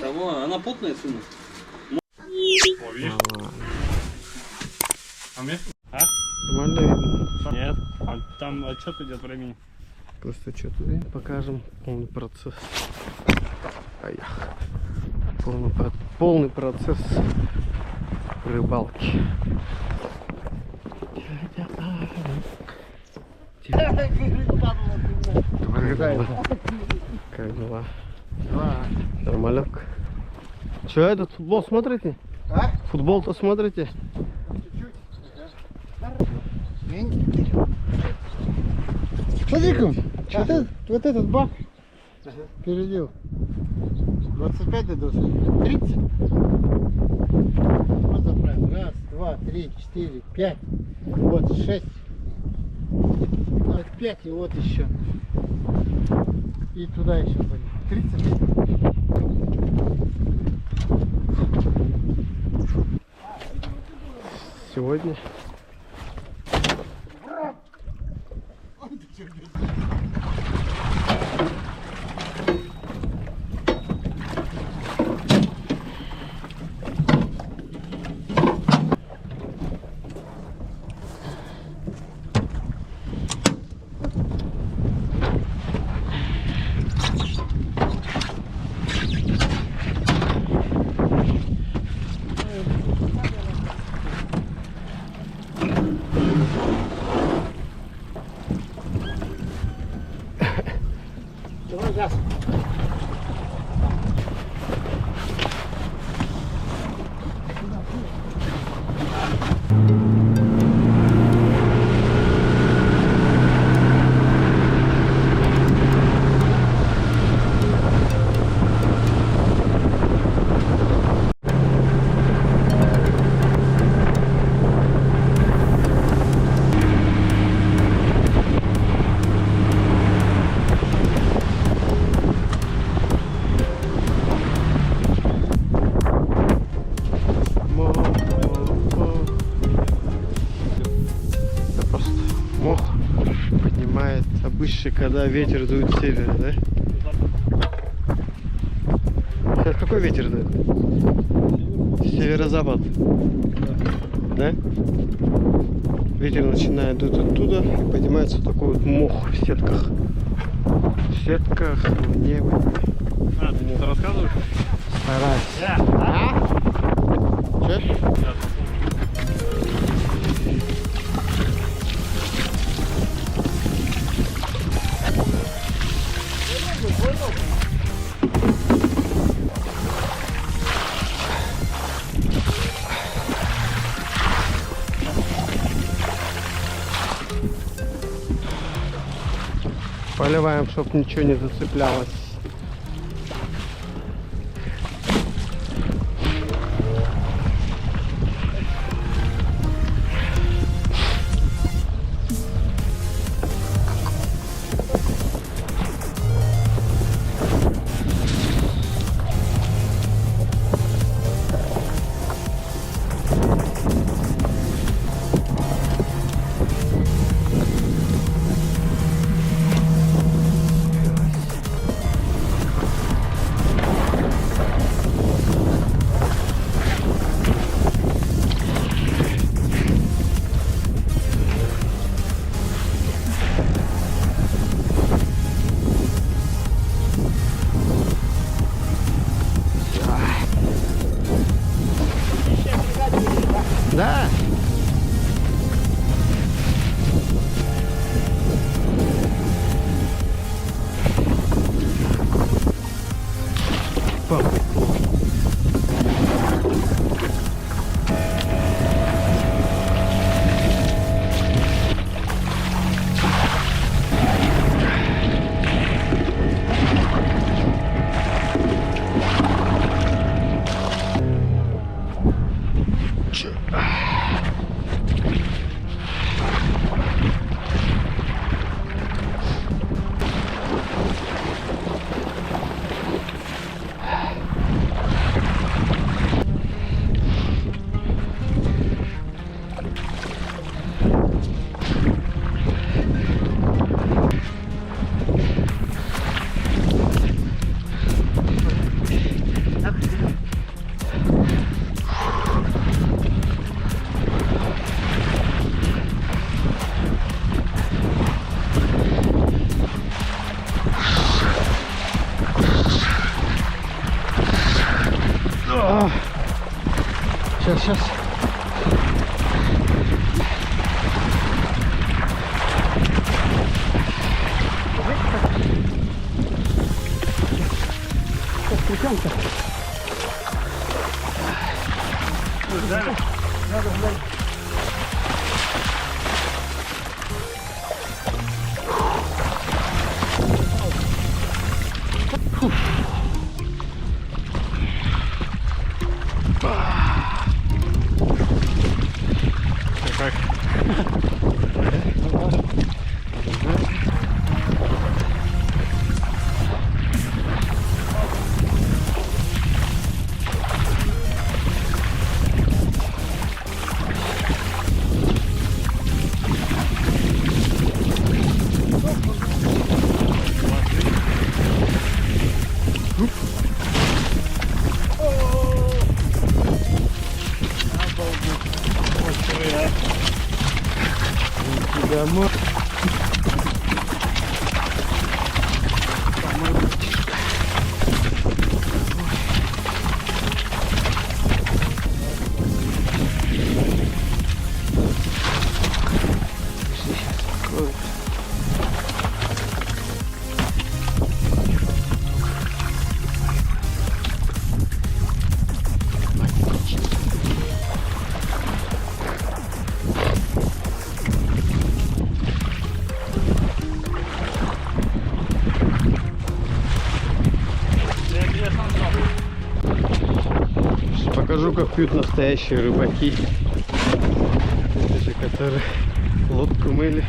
Того, она потная, сына. О, видишь? А мне? А? Нормально видно? Нет. А там отчет идет времени. Просто что-то покажем полный процесс. Полный процесс рыбалки. Как дела? Нормально. Че, этот футбол смотрите? А? Футбол-то смотрите? Смотри-ка, вот этот бак перейдел. 25 до 30. Вот заправим. Раз, два, три, четыре, пять. Вот 6. Вот 5 и вот еще. И туда еще 30. Сегодня Давай газ. это просто мох поднимает обычно, когда ветер дует с севера, да? Сейчас какой ветер дует? Северо-запад. Да? Ветер начинает дуть оттуда, и поднимается вот такой вот мох в сетках. В сетках, в небе. А, ты что-то рассказываешь? Старайся. Че? Поливаем, чтобы ничего не зацеплялось. Да. Сейчас. Как? Домой. Покажу, как пьют настоящие рыбаки. Это же, которые лодку мыли.